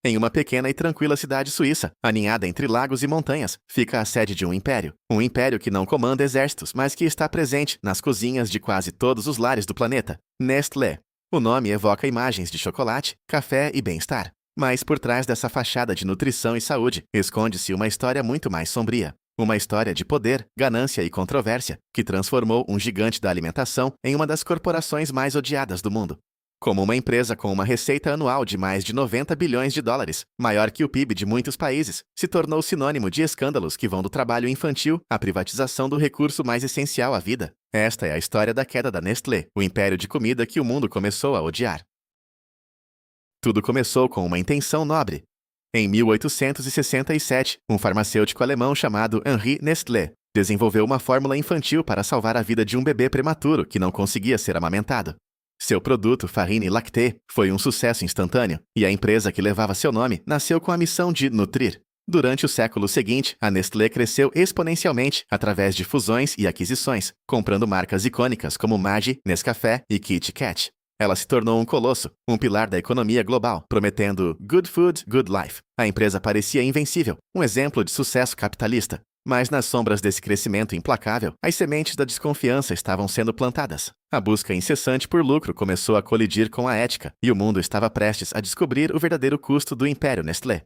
Em uma pequena e tranquila cidade suíça, aninhada entre lagos e montanhas, fica a sede de um império. Um império que não comanda exércitos, mas que está presente nas cozinhas de quase todos os lares do planeta. Nestlé. O nome evoca imagens de chocolate, café e bem-estar. Mas por trás dessa fachada de nutrição e saúde, esconde-se uma história muito mais sombria. Uma história de poder, ganância e controvérsia, que transformou um gigante da alimentação em uma das corporações mais odiadas do mundo. Como uma empresa com uma receita anual de mais de 90 bilhões de dólares, maior que o PIB de muitos países, se tornou sinônimo de escândalos que vão do trabalho infantil à privatização do recurso mais essencial à vida. Esta é a história da queda da Nestlé, o império de comida que o mundo começou a odiar. Tudo começou com uma intenção nobre. Em 1867, um farmacêutico alemão chamado Henri Nestlé desenvolveu uma fórmula infantil para salvar a vida de um bebê prematuro que não conseguia ser amamentado. Seu produto, Farine Lactée, foi um sucesso instantâneo, e a empresa que levava seu nome nasceu com a missão de nutrir. Durante o século seguinte, a Nestlé cresceu exponencialmente através de fusões e aquisições, comprando marcas icônicas como Maggi, Nescafé e Kit Kat. Ela se tornou um colosso, um pilar da economia global, prometendo Good Food, Good Life. A empresa parecia invencível, um exemplo de sucesso capitalista. Mas nas sombras desse crescimento implacável, as sementes da desconfiança estavam sendo plantadas. A busca incessante por lucro começou a colidir com a ética, e o mundo estava prestes a descobrir o verdadeiro custo do império Nestlé.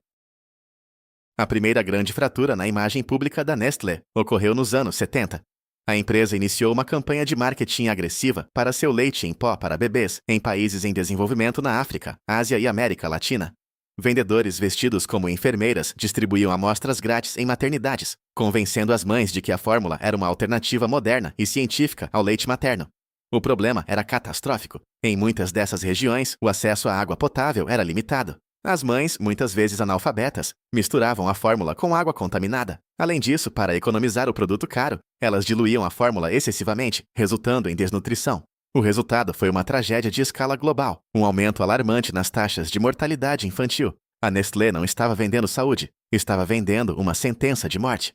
A primeira grande fratura na imagem pública da Nestlé ocorreu nos anos 70. A empresa iniciou uma campanha de marketing agressiva para seu leite em pó para bebês em países em desenvolvimento na África, Ásia e América Latina. Vendedores vestidos como enfermeiras distribuíam amostras grátis em maternidades, convencendo as mães de que a fórmula era uma alternativa moderna e científica ao leite materno. O problema era catastrófico. Em muitas dessas regiões, o acesso à água potável era limitado. As mães, muitas vezes analfabetas, misturavam a fórmula com água contaminada. Além disso, para economizar o produto caro, elas diluíam a fórmula excessivamente, resultando em desnutrição. O resultado foi uma tragédia de escala global, um aumento alarmante nas taxas de mortalidade infantil. A Nestlé não estava vendendo saúde, estava vendendo uma sentença de morte.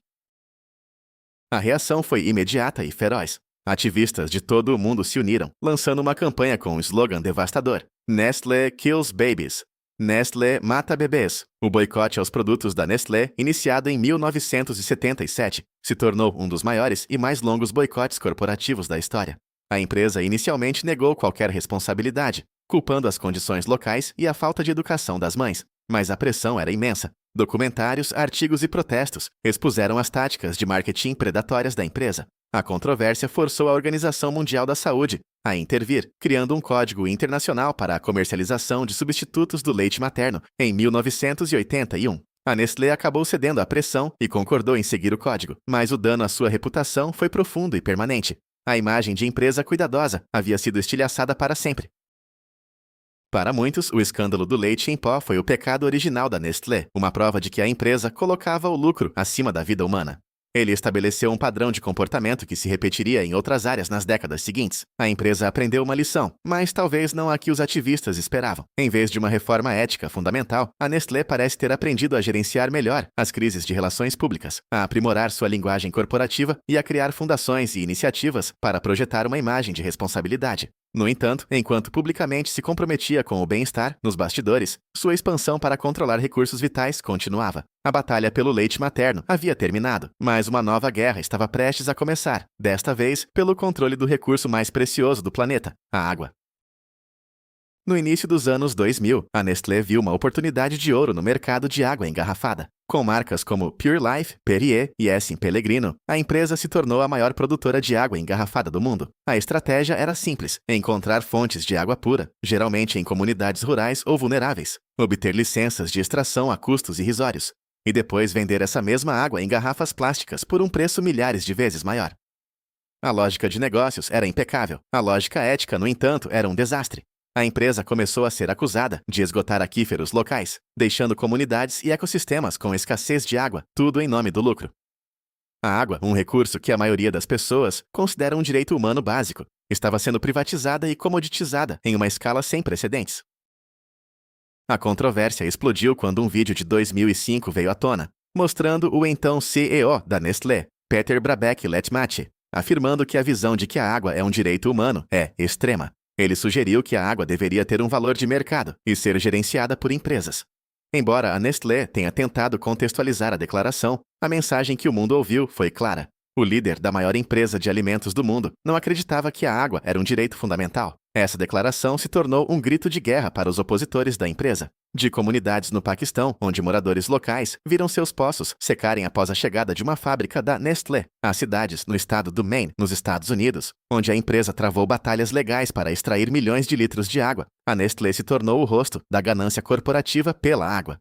A reação foi imediata e feroz. Ativistas de todo o mundo se uniram, lançando uma campanha com um slogan devastador: Nestlé kills babies. Nestlé mata bebês. O boicote aos produtos da Nestlé, iniciado em 1977, se tornou um dos maiores e mais longos boicotes corporativos da história. A empresa inicialmente negou qualquer responsabilidade, culpando as condições locais e a falta de educação das mães. Mas a pressão era imensa. Documentários, artigos e protestos expuseram as táticas de marketing predatórias da empresa. A controvérsia forçou a Organização Mundial da Saúde a intervir, criando um código internacional para a comercialização de substitutos do leite materno em 1981. A Nestlé acabou cedendo à pressão e concordou em seguir o código, mas o dano à sua reputação foi profundo e permanente. A imagem de empresa cuidadosa havia sido estilhaçada para sempre. Para muitos, o escândalo do leite em pó foi o pecado original da Nestlé, uma prova de que a empresa colocava o lucro acima da vida humana. Ele estabeleceu um padrão de comportamento que se repetiria em outras áreas nas décadas seguintes. A empresa aprendeu uma lição, mas talvez não a que os ativistas esperavam. Em vez de uma reforma ética fundamental, a Nestlé parece ter aprendido a gerenciar melhor as crises de relações públicas, a aprimorar sua linguagem corporativa e a criar fundações e iniciativas para projetar uma imagem de responsabilidade. No entanto, enquanto publicamente se comprometia com o bem-estar, nos bastidores, sua expansão para controlar recursos vitais continuava. A batalha pelo leite materno havia terminado, mas uma nova guerra estava prestes a começar, desta vez pelo controle do recurso mais precioso do planeta, a água. No início dos anos 2000, a Nestlé viu uma oportunidade de ouro no mercado de água engarrafada. Com marcas como Pure Life, Perrier e Essim Pellegrino, a empresa se tornou a maior produtora de água engarrafada do mundo. A estratégia era simples: encontrar fontes de água pura, geralmente em comunidades rurais ou vulneráveis, obter licenças de extração a custos irrisórios, e depois vender essa mesma água em garrafas plásticas por um preço milhares de vezes maior. A lógica de negócios era impecável. A lógica ética, no entanto, era um desastre. A empresa começou a ser acusada de esgotar aquíferos locais, deixando comunidades e ecossistemas com escassez de água, tudo em nome do lucro. A água, um recurso que a maioria das pessoas considera um direito humano básico, estava sendo privatizada e comoditizada em uma escala sem precedentes. A controvérsia explodiu quando um vídeo de 2005 veio à tona, mostrando o então CEO da Nestlé, Peter Brabeck-Letmathe, afirmando que a visão de que a água é um direito humano é extrema. Ele sugeriu que a água deveria ter um valor de mercado e ser gerenciada por empresas. Embora a Nestlé tenha tentado contextualizar a declaração, a mensagem que o mundo ouviu foi clara. O líder da maior empresa de alimentos do mundo não acreditava que a água era um direito fundamental. Essa declaração se tornou um grito de guerra para os opositores da empresa. De comunidades no Paquistão, onde moradores locais viram seus poços secarem após a chegada de uma fábrica da Nestlé, a cidades no estado do Maine, nos Estados Unidos, onde a empresa travou batalhas legais para extrair milhões de litros de água, a Nestlé se tornou o rosto da ganância corporativa pela água.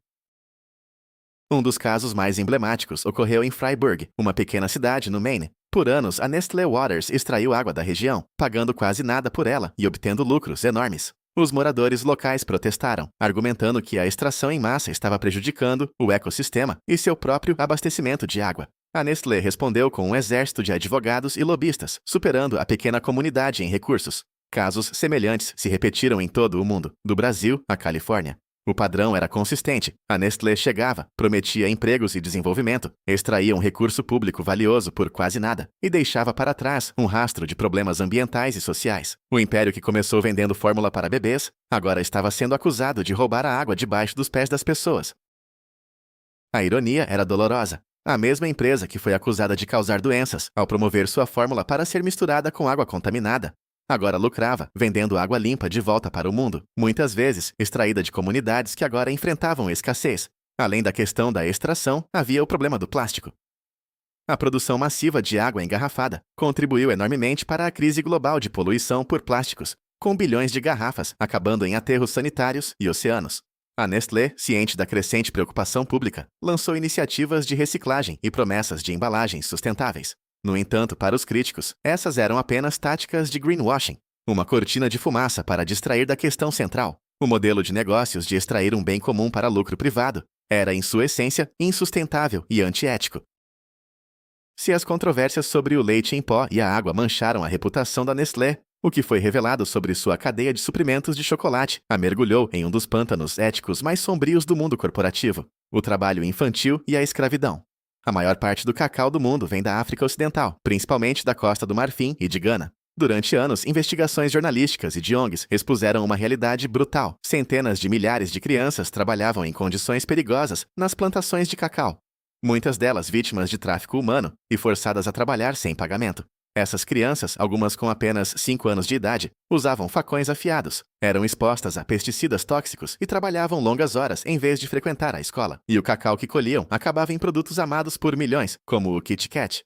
Um dos casos mais emblemáticos ocorreu em Freiburg, uma pequena cidade no Maine. Por anos, a Nestlé Waters extraiu água da região, pagando quase nada por ela e obtendo lucros enormes. Os moradores locais protestaram, argumentando que a extração em massa estava prejudicando o ecossistema e seu próprio abastecimento de água. A Nestlé respondeu com um exército de advogados e lobistas, superando a pequena comunidade em recursos. Casos semelhantes se repetiram em todo o mundo, do Brasil à Califórnia. O padrão era consistente. A Nestlé chegava, prometia empregos e desenvolvimento, extraía um recurso público valioso por quase nada e deixava para trás um rastro de problemas ambientais e sociais. O império que começou vendendo fórmula para bebês, agora estava sendo acusado de roubar a água debaixo dos pés das pessoas. A ironia era dolorosa. A mesma empresa que foi acusada de causar doenças ao promover sua fórmula para ser misturada com água contaminada, agora lucrava, vendendo água limpa de volta para o mundo, muitas vezes extraída de comunidades que agora enfrentavam escassez. Além da questão da extração, havia o problema do plástico. A produção massiva de água engarrafada contribuiu enormemente para a crise global de poluição por plásticos, com bilhões de garrafas acabando em aterros sanitários e oceanos. A Nestlé, ciente da crescente preocupação pública, lançou iniciativas de reciclagem e promessas de embalagens sustentáveis. No entanto, para os críticos, essas eram apenas táticas de greenwashing, uma cortina de fumaça para distrair da questão central. O modelo de negócios de extrair um bem comum para lucro privado era, em sua essência, insustentável e antiético. Se as controvérsias sobre o leite em pó e a água mancharam a reputação da Nestlé, o que foi revelado sobre sua cadeia de suprimentos de chocolate a mergulhou em um dos pântanos éticos mais sombrios do mundo corporativo: o trabalho infantil e a escravidão. A maior parte do cacau do mundo vem da África Ocidental, principalmente da Costa do Marfim e de Gana. Durante anos, investigações jornalísticas e de ONGs expuseram uma realidade brutal. Centenas de milhares de crianças trabalhavam em condições perigosas nas plantações de cacau, muitas delas vítimas de tráfico humano e forçadas a trabalhar sem pagamento. Essas crianças, algumas com apenas 5 anos de idade, usavam facões afiados, eram expostas a pesticidas tóxicos e trabalhavam longas horas em vez de frequentar a escola. E o cacau que colhiam acabava em produtos amados por milhões, como o Kit Kat.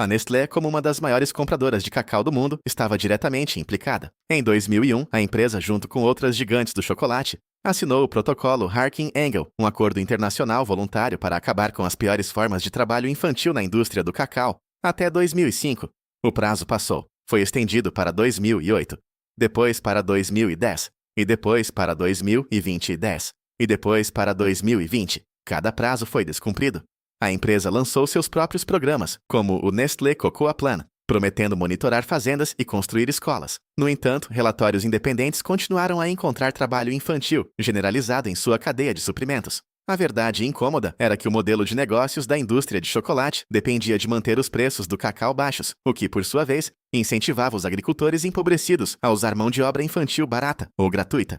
A Nestlé, como uma das maiores compradoras de cacau do mundo, estava diretamente implicada. Em 2001, a empresa, junto com outras gigantes do chocolate, assinou o protocolo Harkin-Engel, um acordo internacional voluntário para acabar com as piores formas de trabalho infantil na indústria do cacau, até 2005. O prazo passou. Foi estendido para 2008, depois para 2010, e depois para 2020 e 10, e depois para 2020. Cada prazo foi descumprido. A empresa lançou seus próprios programas, como o Nestlé Cocoa Plan, prometendo monitorar fazendas e construir escolas. No entanto, relatórios independentes continuaram a encontrar trabalho infantil generalizado em sua cadeia de suprimentos. A verdade incômoda era que o modelo de negócios da indústria de chocolate dependia de manter os preços do cacau baixos, o que, por sua vez, incentivava os agricultores empobrecidos a usar mão de obra infantil barata ou gratuita.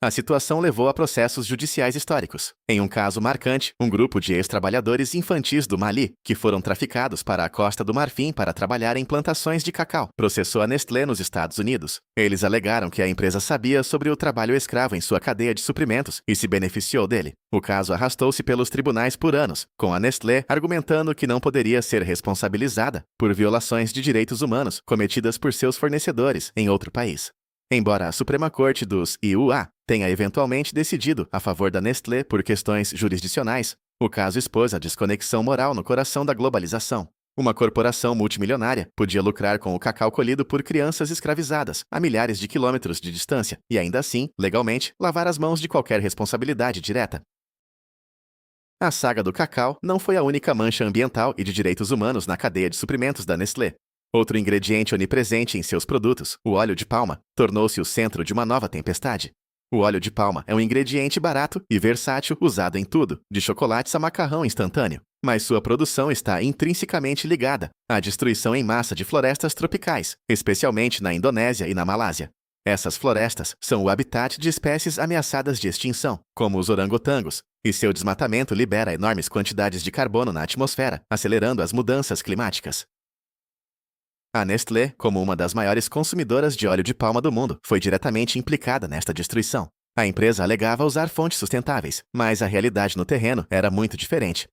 A situação levou a processos judiciais históricos. Em um caso marcante, um grupo de ex-trabalhadores infantis do Mali, que foram traficados para a Costa do Marfim para trabalhar em plantações de cacau, processou a Nestlé nos Estados Unidos. Eles alegaram que a empresa sabia sobre o trabalho escravo em sua cadeia de suprimentos e se beneficiou dele. O caso arrastou-se pelos tribunais por anos, com a Nestlé argumentando que não poderia ser responsabilizada por violações de direitos humanos cometidas por seus fornecedores em outro país. Embora a Suprema Corte dos IUA tenha eventualmente decidido a favor da Nestlé por questões jurisdicionais, o caso expôs a desconexão moral no coração da globalização. Uma corporação multimilionária podia lucrar com o cacau colhido por crianças escravizadas a milhares de quilômetros de distância e ainda assim, legalmente, lavar as mãos de qualquer responsabilidade direta. A saga do cacau não foi a única mancha ambiental e de direitos humanos na cadeia de suprimentos da Nestlé. Outro ingrediente onipresente em seus produtos, o óleo de palma, tornou-se o centro de uma nova tempestade. O óleo de palma é um ingrediente barato e versátil usado em tudo, de chocolates a macarrão instantâneo. Mas sua produção está intrinsecamente ligada à destruição em massa de florestas tropicais, especialmente na Indonésia e na Malásia. Essas florestas são o habitat de espécies ameaçadas de extinção, como os orangotangos, e seu desmatamento libera enormes quantidades de carbono na atmosfera, acelerando as mudanças climáticas. A Nestlé, como uma das maiores consumidoras de óleo de palma do mundo, foi diretamente implicada nesta destruição. A empresa alegava usar fontes sustentáveis, mas a realidade no terreno era muito diferente.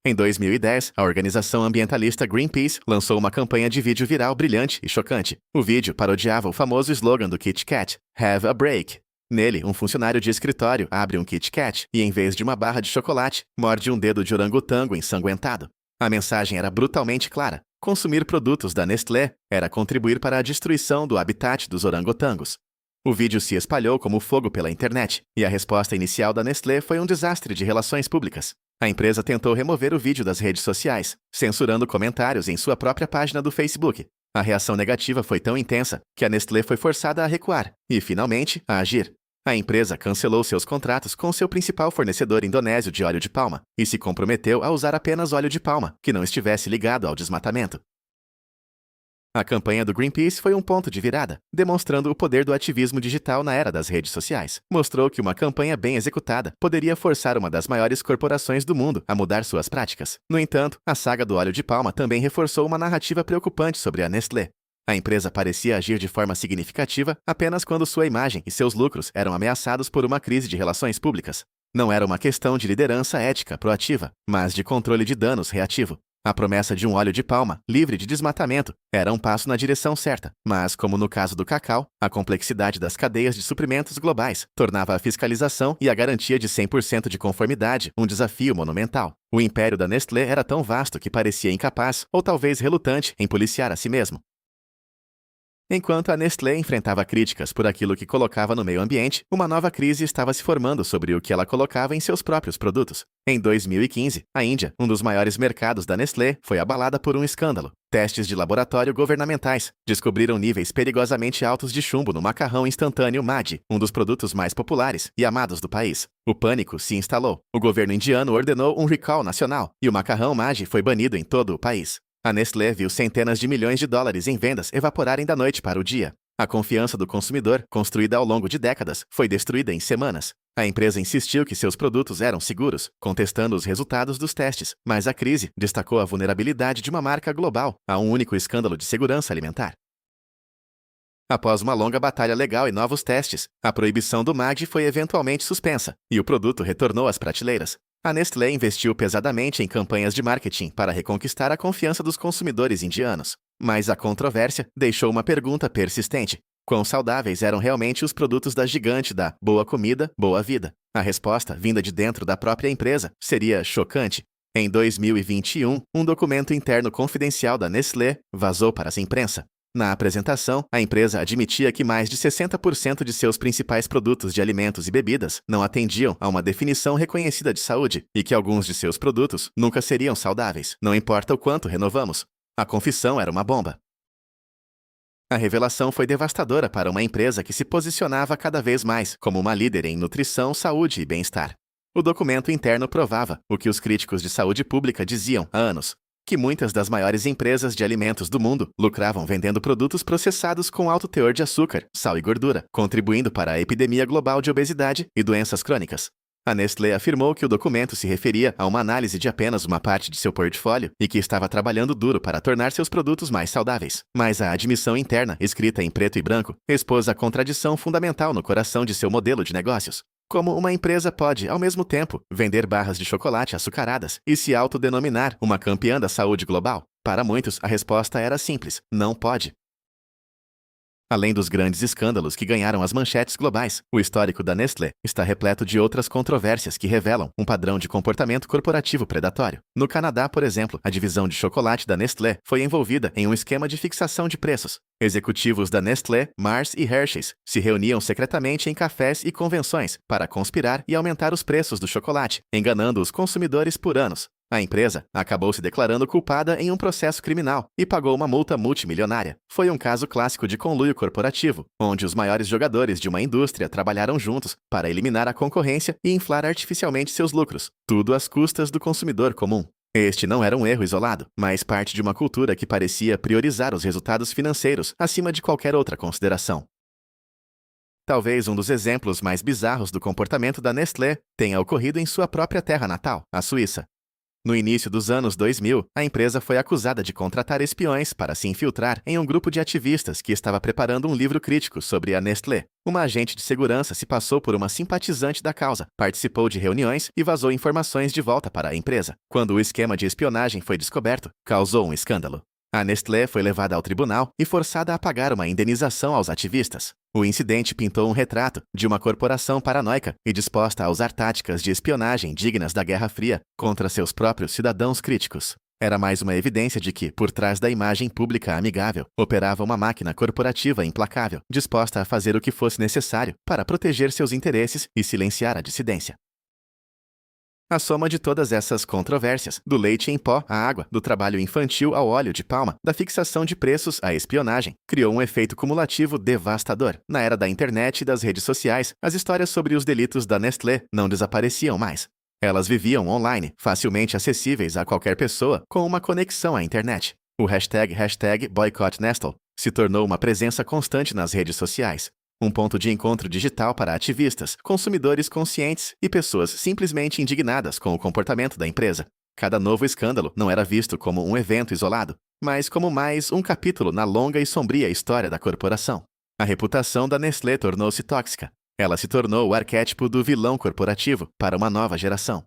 Em 2010, a organização ambientalista Greenpeace lançou uma campanha de vídeo viral brilhante e chocante. O vídeo parodiava o famoso slogan do Kit Kat, Have a Break. Nele, um funcionário de escritório abre um Kit Kat e, em vez de uma barra de chocolate, morde um dedo de orangotango ensanguentado. A mensagem era brutalmente clara. Consumir produtos da Nestlé era contribuir para a destruição do habitat dos orangotangos. O vídeo se espalhou como fogo pela internet, e a resposta inicial da Nestlé foi um desastre de relações públicas. A empresa tentou remover o vídeo das redes sociais, censurando comentários em sua própria página do Facebook. A reação negativa foi tão intensa que a Nestlé foi forçada a recuar e, finalmente, a agir. A empresa cancelou seus contratos com seu principal fornecedor indonésio de óleo de palma e se comprometeu a usar apenas óleo de palma que não estivesse ligado ao desmatamento. A campanha do Greenpeace foi um ponto de virada, demonstrando o poder do ativismo digital na era das redes sociais. Mostrou que uma campanha bem executada poderia forçar uma das maiores corporações do mundo a mudar suas práticas. No entanto, a saga do óleo de palma também reforçou uma narrativa preocupante sobre a Nestlé. A empresa parecia agir de forma significativa apenas quando sua imagem e seus lucros eram ameaçados por uma crise de relações públicas. Não era uma questão de liderança ética proativa, mas de controle de danos reativo. A promessa de um óleo de palma, livre de desmatamento, era um passo na direção certa, mas, como no caso do cacau, a complexidade das cadeias de suprimentos globais tornava a fiscalização e a garantia de 100% de conformidade um desafio monumental. O império da Nestlé era tão vasto que parecia incapaz, ou talvez relutante, em policiar a si mesmo. Enquanto a Nestlé enfrentava críticas por aquilo que colocava no meio ambiente, uma nova crise estava se formando sobre o que ela colocava em seus próprios produtos. Em 2015, a Índia, um dos maiores mercados da Nestlé, foi abalada por um escândalo. Testes de laboratório governamentais descobriram níveis perigosamente altos de chumbo no macarrão instantâneo Maggi, um dos produtos mais populares e amados do país. O pânico se instalou. O governo indiano ordenou um recall nacional e o macarrão Maggi foi banido em todo o país. A Nestlé viu centenas de milhões de dólares em vendas evaporarem da noite para o dia. A confiança do consumidor, construída ao longo de décadas, foi destruída em semanas. A empresa insistiu que seus produtos eram seguros, contestando os resultados dos testes, mas a crise destacou a vulnerabilidade de uma marca global a um único escândalo de segurança alimentar. Após uma longa batalha legal e novos testes, a proibição do Maggi foi eventualmente suspensa e o produto retornou às prateleiras. A Nestlé investiu pesadamente em campanhas de marketing para reconquistar a confiança dos consumidores indianos. Mas a controvérsia deixou uma pergunta persistente. Quão saudáveis eram realmente os produtos da gigante da boa comida, boa vida? A resposta, vinda de dentro da própria empresa, seria chocante. Em 2021, um documento interno confidencial da Nestlé vazou para a imprensa. Na apresentação, a empresa admitia que mais de 60% de seus principais produtos de alimentos e bebidas não atendiam a uma definição reconhecida de saúde e que alguns de seus produtos nunca seriam saudáveis, não importa o quanto renovamos. A confissão era uma bomba. A revelação foi devastadora para uma empresa que se posicionava cada vez mais como uma líder em nutrição, saúde e bem-estar. O documento interno provava o que os críticos de saúde pública diziam há anos: que muitas das maiores empresas de alimentos do mundo lucravam vendendo produtos processados com alto teor de açúcar, sal e gordura, contribuindo para a epidemia global de obesidade e doenças crônicas. A Nestlé afirmou que o documento se referia a uma análise de apenas uma parte de seu portfólio e que estava trabalhando duro para tornar seus produtos mais saudáveis. Mas a admissão interna, escrita em preto e branco, expôs a contradição fundamental no coração de seu modelo de negócios. Como uma empresa pode, ao mesmo tempo, vender barras de chocolate açucaradas e se autodenominar uma campeã da saúde global? Para muitos, a resposta era simples: não pode. Além dos grandes escândalos que ganharam as manchetes globais, o histórico da Nestlé está repleto de outras controvérsias que revelam um padrão de comportamento corporativo predatório. No Canadá, por exemplo, a divisão de chocolate da Nestlé foi envolvida em um esquema de fixação de preços. Executivos da Nestlé, Mars e Hershey's se reuniam secretamente em cafés e convenções para conspirar e aumentar os preços do chocolate, enganando os consumidores por anos. A empresa acabou se declarando culpada em um processo criminal e pagou uma multa multimilionária. Foi um caso clássico de conluio corporativo, onde os maiores jogadores de uma indústria trabalharam juntos para eliminar a concorrência e inflar artificialmente seus lucros, tudo às custas do consumidor comum. Este não era um erro isolado, mas parte de uma cultura que parecia priorizar os resultados financeiros acima de qualquer outra consideração. Talvez um dos exemplos mais bizarros do comportamento da Nestlé tenha ocorrido em sua própria terra natal, a Suíça. No início dos anos 2000, a empresa foi acusada de contratar espiões para se infiltrar em um grupo de ativistas que estava preparando um livro crítico sobre a Nestlé. Uma agente de segurança se passou por uma simpatizante da causa, participou de reuniões e vazou informações de volta para a empresa. Quando o esquema de espionagem foi descoberto, causou um escândalo. A Nestlé foi levada ao tribunal e forçada a pagar uma indenização aos ativistas. O incidente pintou um retrato de uma corporação paranoica e disposta a usar táticas de espionagem dignas da Guerra Fria contra seus próprios cidadãos críticos. Era mais uma evidência de que, por trás da imagem pública amigável, operava uma máquina corporativa implacável, disposta a fazer o que fosse necessário para proteger seus interesses e silenciar a dissidência. A soma de todas essas controvérsias, do leite em pó à água, do trabalho infantil ao óleo de palma, da fixação de preços à espionagem, criou um efeito cumulativo devastador. Na era da internet e das redes sociais, as histórias sobre os delitos da Nestlé não desapareciam mais. Elas viviam online, facilmente acessíveis a qualquer pessoa com uma conexão à internet. O hashtag #BoycottNestle se tornou uma presença constante nas redes sociais. Um ponto de encontro digital para ativistas, consumidores conscientes e pessoas simplesmente indignadas com o comportamento da empresa. Cada novo escândalo não era visto como um evento isolado, mas como mais um capítulo na longa e sombria história da corporação. A reputação da Nestlé tornou-se tóxica. Ela se tornou o arquétipo do vilão corporativo para uma nova geração.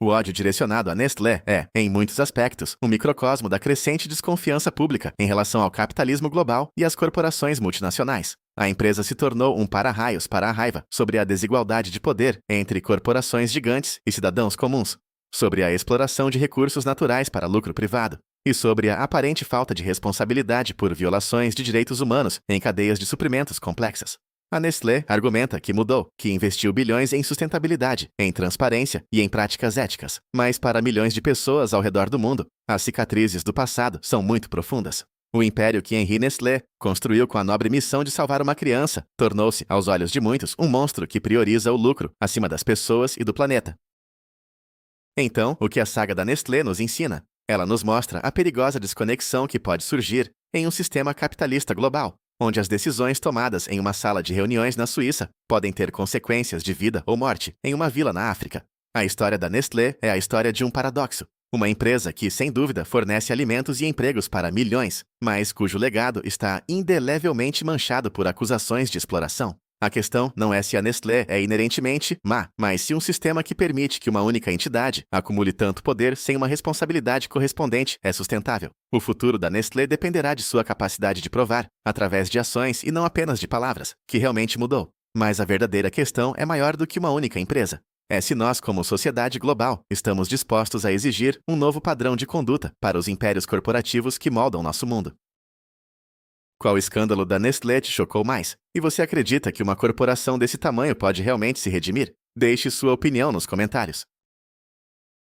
O ódio direcionado à Nestlé é, em muitos aspectos, um microcosmo da crescente desconfiança pública em relação ao capitalismo global e às corporações multinacionais. A empresa se tornou um para-raios para a raiva sobre a desigualdade de poder entre corporações gigantes e cidadãos comuns, sobre a exploração de recursos naturais para lucro privado e sobre a aparente falta de responsabilidade por violações de direitos humanos em cadeias de suprimentos complexas. A Nestlé argumenta que mudou, que investiu bilhões em sustentabilidade, em transparência e em práticas éticas. Mas para milhões de pessoas ao redor do mundo, as cicatrizes do passado são muito profundas. O império que Henri Nestlé construiu com a nobre missão de salvar uma criança tornou-se, aos olhos de muitos, um monstro que prioriza o lucro acima das pessoas e do planeta. Então, o que a saga da Nestlé nos ensina? Ela nos mostra a perigosa desconexão que pode surgir em um sistema capitalista global, onde as decisões tomadas em uma sala de reuniões na Suíça podem ter consequências de vida ou morte em uma vila na África. A história da Nestlé é a história de um paradoxo. Uma empresa que, sem dúvida, fornece alimentos e empregos para milhões, mas cujo legado está indelevelmente manchado por acusações de exploração. A questão não é se a Nestlé é inerentemente má, mas se um sistema que permite que uma única entidade acumule tanto poder sem uma responsabilidade correspondente é sustentável. O futuro da Nestlé dependerá de sua capacidade de provar, através de ações e não apenas de palavras, que realmente mudou. Mas a verdadeira questão é maior do que uma única empresa. É se nós, como sociedade global, estamos dispostos a exigir um novo padrão de conduta para os impérios corporativos que moldam nosso mundo. Qual escândalo da Nestlé te chocou mais? E você acredita que uma corporação desse tamanho pode realmente se redimir? Deixe sua opinião nos comentários.